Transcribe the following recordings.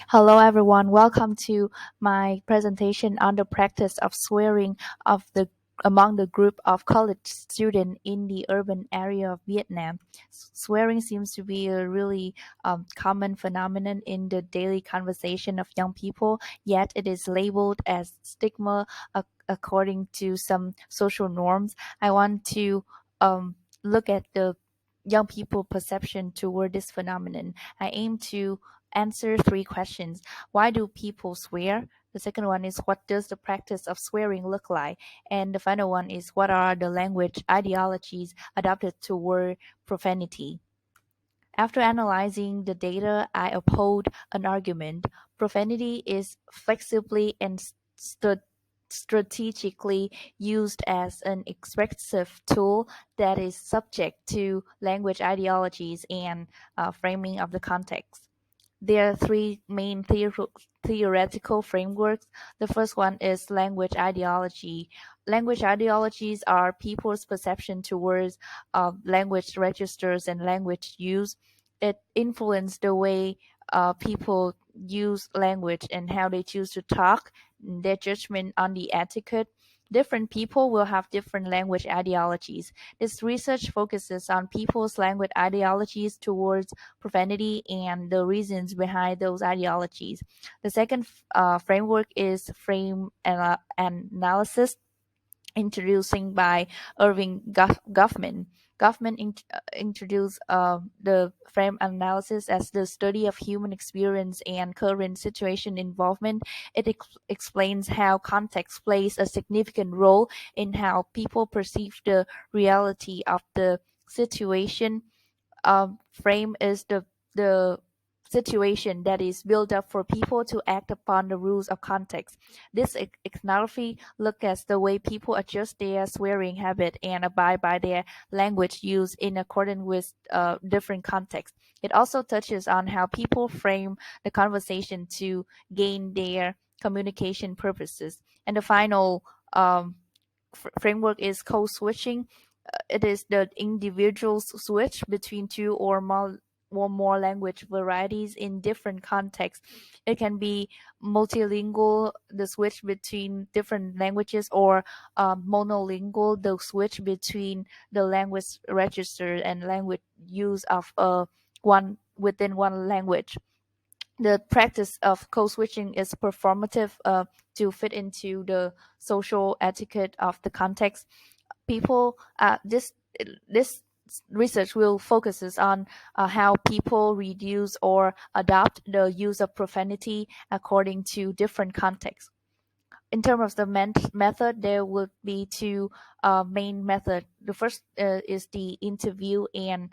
Hello, everyone. Welcome to my presentation on the practice of swearing of the among the group of college students in the urban area of Vietnam. Swearing seems to be a really common phenomenon in the daily conversation of young people, yet it is labeled as stigma according to some social norms. I want to look at the young people perception toward this phenomenon. I aim to answer three questions. Why do people swear? The second one is, what does the practice of swearing look like? And the final one is, what are the language ideologies adopted toward profanity? After analyzing the data, I uphold an argument. Profanity is flexibly and strategically used as an expressive tool that is subject to language ideologies and framing of the context. There are three main theoretical frameworks. The first one is language ideology. Language ideologies are people's perception towards language registers and language use. It influences the way people use language and how they choose to talk, their judgment on the etiquette. Different people will have different language ideologies. This research focuses on people's language ideologies towards profanity and the reasons behind those ideologies. The second framework is frame analysis, introducing by Irving Goffman. Goffman introduced the frame analysis as the study of human experience and current situation involvement. It explains how context plays a significant role in how people perceive the reality of the situation. Frame is the situation that is built up for people to act upon the rules of context. This ethnography looks at the way people adjust their swearing habit and abide by their language use in accordance with different contexts. It also touches on how people frame the conversation to gain their communication purposes. And the final framework is code switching. It is the individual's switch between two or more language varieties in different contexts. It can be multilingual, the switch between different languages, or monolingual, the switch between the language register and language use of one within one language. The practice of code switching is performative to fit into the social etiquette of the context. People this research will focuses on how people reduce or adopt the use of profanity according to different contexts. In terms of the method, there would be two main methods. The first is the interview, and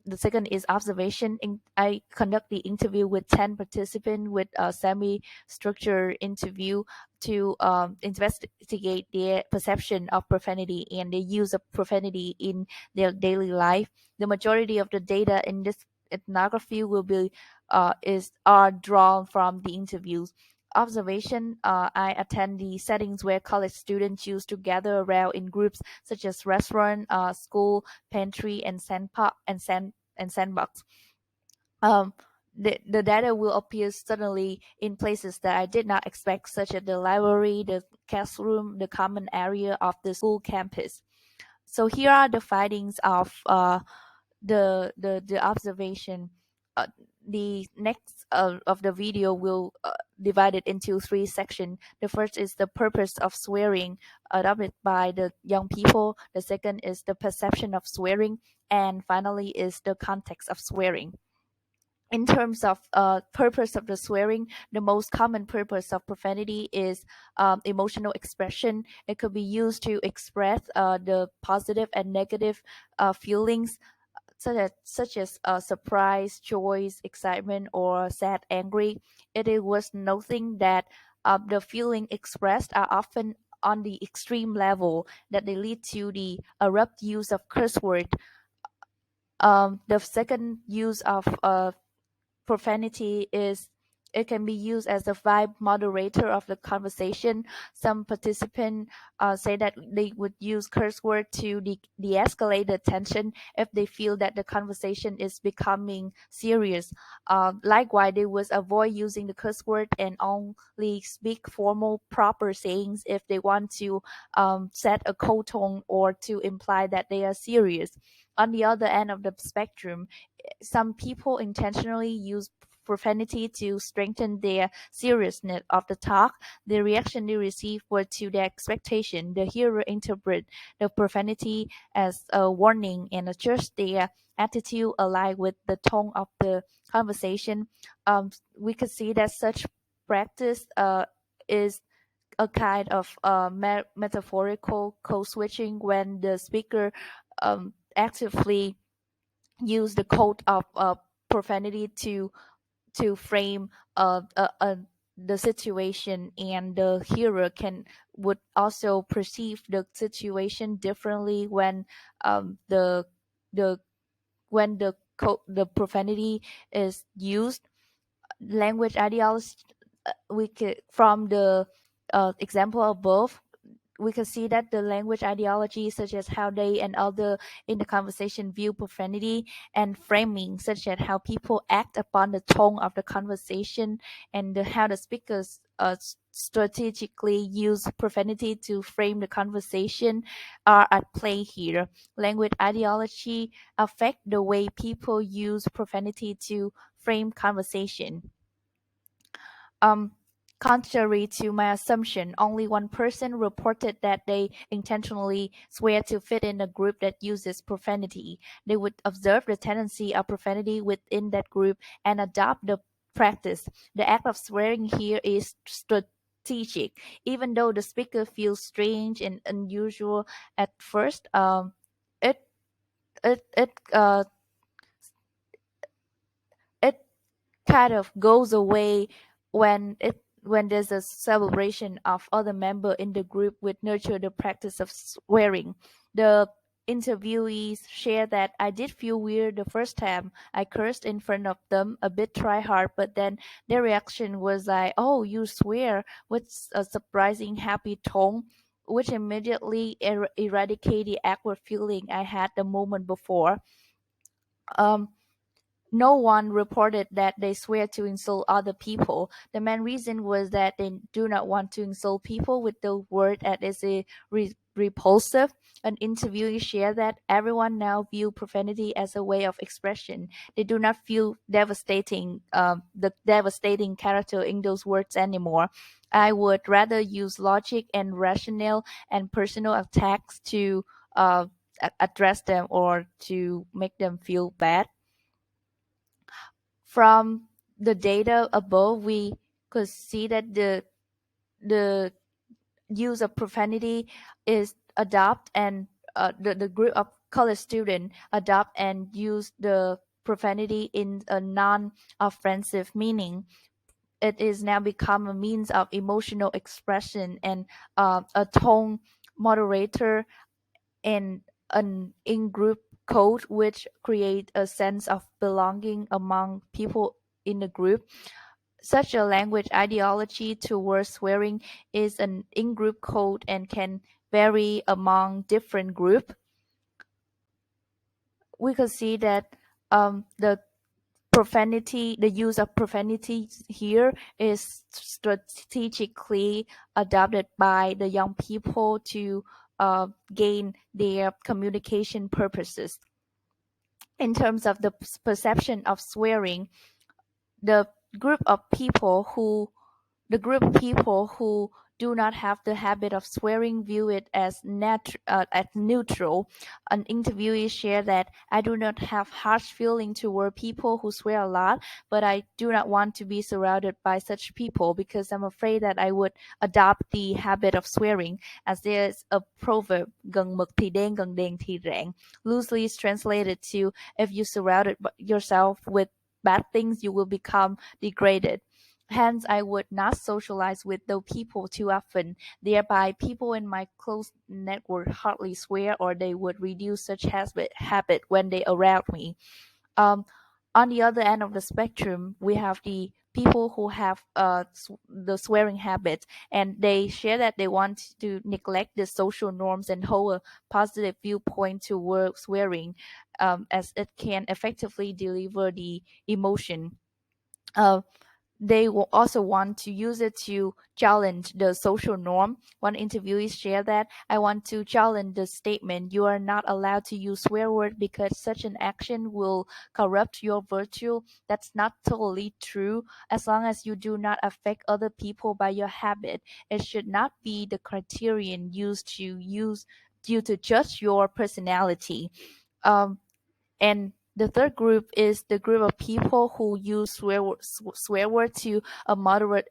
the second is observation. I conduct the interview with 10 participants with a semi-structured interview to investigate their perception of profanity and the use of profanity in their daily life. The majority of the data in this ethnography will be is are drawn from the interviews. Observation, I attend the settings where college students choose to gather around in groups such as restaurant, school, pantry, and sandbox. Um, the data will appear suddenly in places that I did not expect, such as the library, the classroom, the common area of the school campus. So here are the findings of the observation. Uh, the next of the video will divide it into three sections. The first is the purpose of swearing adopted by the young people. The second is the perception of swearing, and finally is the context of swearing. In terms of purpose of the swearing, the most common purpose of profanity is emotional expression. It could be used to express the positive and negative feelings, such as surprise, joy, excitement, or sad, angry. It is worth noting that the feeling expressed are often on the extreme level that they lead to the abrupt use of curse word. The second use of profanity is it can be used as a vibe moderator of the conversation. Some participants say that they would use curse word to de-escalate the tension if they feel that the conversation is becoming serious. Likewise, they would avoid using the curse word and only speak formal, proper sayings if they want to set a cold tone or to imply that they are serious. On the other end of the spectrum, some people intentionally use profanity to strengthen their seriousness of the talk. The reaction they receive were to their expectation. The hearer interpret the profanity as a warning and adjust their attitude align with the tone of the conversation. We could see that such practice is a kind of metaphorical code switching when the speaker actively use the code of profanity to frame the situation, and the hearer can would also perceive the situation differently when the the the profanity is used. Language ideology, we could from the example above, we can see that the language ideology, such as how they and other in the conversation view profanity, and framing, such as how people act upon the tone of the conversation, and how the speakers strategically use profanity to frame the conversation, are at play here. Language ideology affect the way people use profanity to frame conversation. Um, Contrary to my assumption, only one person reported that they intentionally swear to fit in a group that uses profanity. They would observe the tendency of profanity within that group and adopt the practice. The act of swearing here is strategic. Even though the speaker feels strange and unusual at first, it it it uh it kind of goes away when there's a celebration of other member in the group would nurture the practice of swearing. The interviewees share that I did feel weird the first time I cursed in front of them, a bit try hard, but then their reaction was like, "Oh, you swear," with a surprising happy tone, which immediately eradicated the awkward feeling I had the moment before. Um, no one reported that they swear to insult other people. The main reason was that they do not want to insult people with the word that is a repulsive. An interviewee shared that everyone now view profanity as a way of expression. They do not feel the devastating character in those words anymore. I would rather use logic and rationale and personal attacks to address them or to make them feel bad. From the data above, we could see that the use of profanity is adopt and the group of college students adopt and use the profanity in a non-offensive meaning. It is now become a means of emotional expression and a tone moderator and an in-group code which create a sense of belonging among people in the group. Such a language ideology towards swearing is an in-group code and can vary among different groups. We could see that the use of profanity here is strategically adopted by the young people to gain their communication purposes. In terms of the perception of swearing, the group of people who the group of people who do not have the habit of swearing view it as neutral. An interviewee shared that I do not have harsh feeling toward people who swear a lot, but I do not want to be surrounded by such people because I'm afraid that I would adopt the habit of swearing. As there's a proverb, "Gần mực thì đen, gần đèn thì rạng," loosely translated to, if you surrounded yourself with bad things, you will become degraded. Hence, I would not socialize with those people too often. Thereby, people in my close network hardly swear, or they would reduce such habit when they around me. Um, on the other end of the spectrum, we have the people who have the swearing habit, and they share that they want to neglect the social norms and hold a positive viewpoint toward swearing, as it can effectively deliver the emotion. Uh, they will also want to use it to challenge the social norm. One interviewee shared that, I want to challenge the statement, you are not allowed to use swear word because such an action will corrupt your virtue. That's not totally true. As long as you do not affect other people by your habit, it should not be the criterion used you to judge your personality. Um, and the third group is the group of people who use swear word to a moderate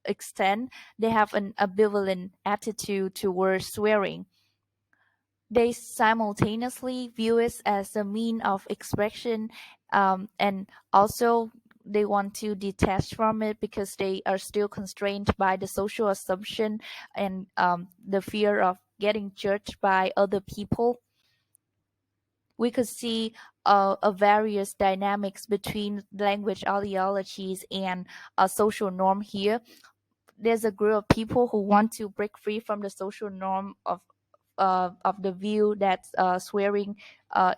extent. They have an ambivalent attitude towards swearing. They simultaneously view it as a mean of expression, and also they want to detach from it because they are still constrained by the social assumption and the fear of getting judged by other people. We could see a various dynamics between language ideologies and a social norm here. There's a group of people who want to break free from the social norm of the view that swearing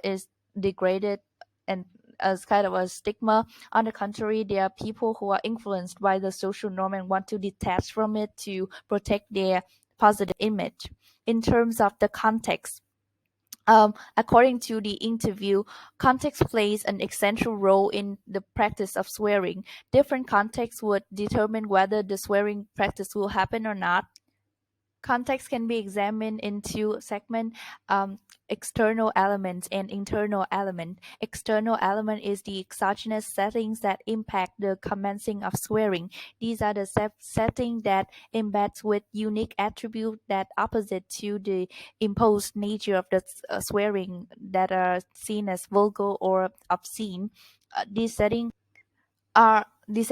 is degraded and as kind of a stigma. On the contrary, there are people who are influenced by the social norm and want to detach from it to protect their positive image. In terms of the context, according to the interview, context plays an essential role in the practice of swearing. Different contexts would determine whether the swearing practice will happen or not. Context can be examined in two segments: external element and internal element. External element is the exogenous settings that impact the commencing of swearing. These are the settings that embed with unique attribute that opposite to the imposed nature of the swearing that are seen as vulgar or obscene. These settings are these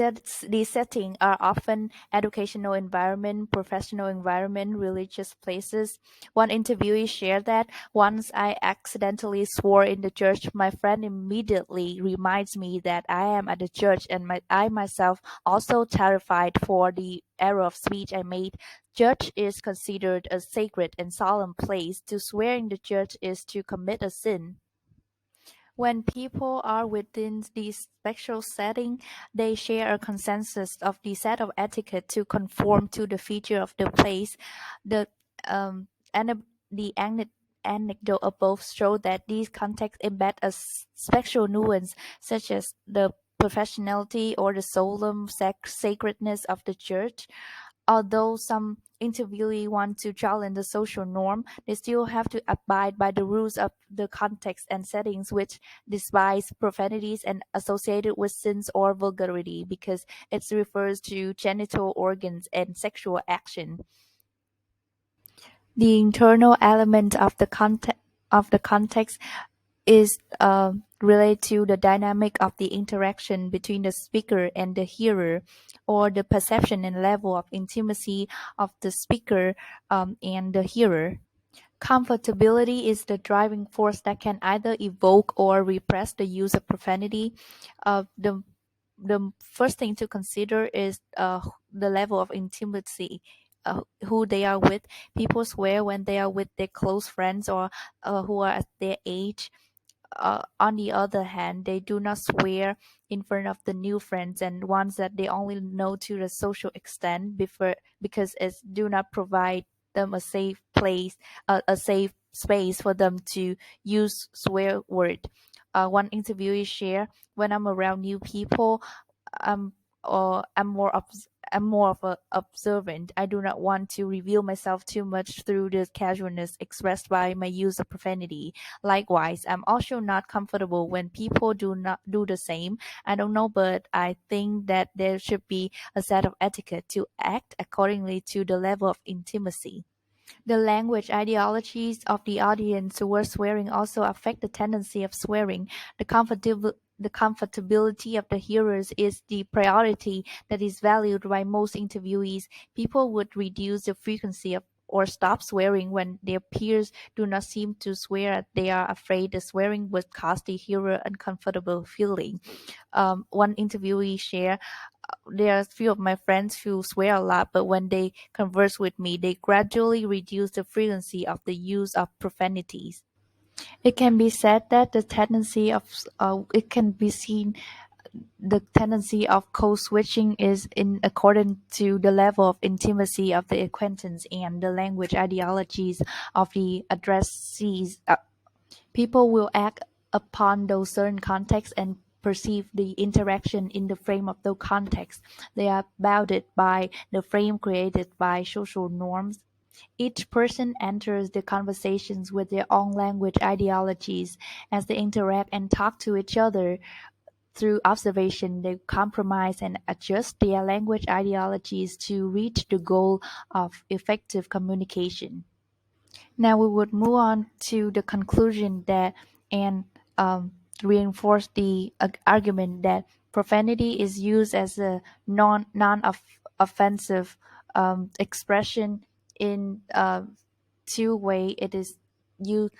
settings are often educational environment, professional environment, religious places. One interviewee shared that, once I accidentally swore in the church, my friend immediately reminds me that I am at the church, and I myself also terrified for the error of speech I made. Church is considered a sacred and solemn place. To swear in the church is to commit a sin. When people are within this special setting, they share a consensus of the set of etiquette to conform to the feature of the place. The anecdote above show that these contexts embed a special nuance, such as the professionality or the solemn sacredness of the church. Although some interviewee want to challenge the social norm, they still have to abide by the rules of the context and settings, which despise profanities and associated with sins or vulgarity, because it refers to genital organs and sexual action. The internal element of the context is related to the dynamic of the interaction between the speaker and the hearer, or the perception and level of intimacy of the speaker and the hearer. Comfortability is the driving force that can either evoke or repress the use of profanity. The first thing to consider is the level of intimacy, who they are with. People swear when they are with their close friends or who are at their age. On the other hand, they do not swear in front of the new friends and ones that they only know to the social extent, because it do not provide them a safe place, a safe space for them to use swear word. One interviewee share, when I'm around new people, I'm I'm more of a observant. I do not want to reveal myself too much through the casualness expressed by my use of profanity. Likewise, I'm also not comfortable when people do not do the same. I don't know, but I think that there should be a set of etiquette to act accordingly to the level of intimacy. The language ideologies of the audience towards swearing also affect the tendency of swearing. The comfortability of the hearers is the priority that is valued by most interviewees. People would reduce the frequency of or stop swearing when their peers do not seem to swear. They are afraid the swearing would cause the hearer uncomfortable feeling. One interviewee shared, there are a few of my friends who swear a lot, but when they converse with me, they gradually reduce the frequency of the use of profanities. It can be said that it can be seen the tendency of code switching is in accordance to the level of intimacy of the acquaintance and the language ideologies of the addressees. People will act upon those certain contexts and perceive the interaction in the frame of those contexts. They are bounded by the frame created by social norms. Each person enters the conversations with their own language ideologies. As they interact and talk to each other through observation, they compromise and adjust their language ideologies to reach the goal of effective communication. Now we would move on to the conclusion that and reinforce the argument that profanity is used as a non offensive expression in two way. It is used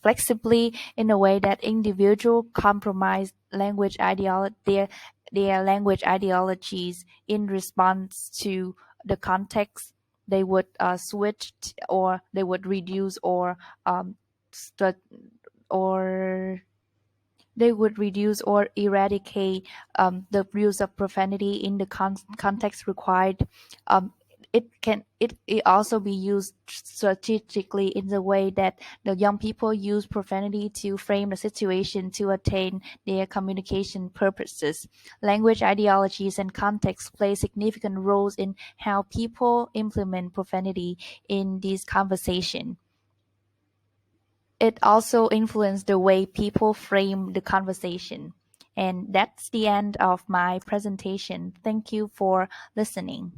flexibly in a way that individual compromise language their language ideologies in response to the context. They would switch or they would reduce um, st- or they would reduce or eradicate the use of profanity in the context required. Um, it also be used strategically in the way that the young people use profanity to frame the situation to attain their communication purposes. Language ideologies and context play significant roles in how people implement profanity in these conversations. It also influenced the way people frame the conversation. And that's the end of my presentation. Thank you for listening.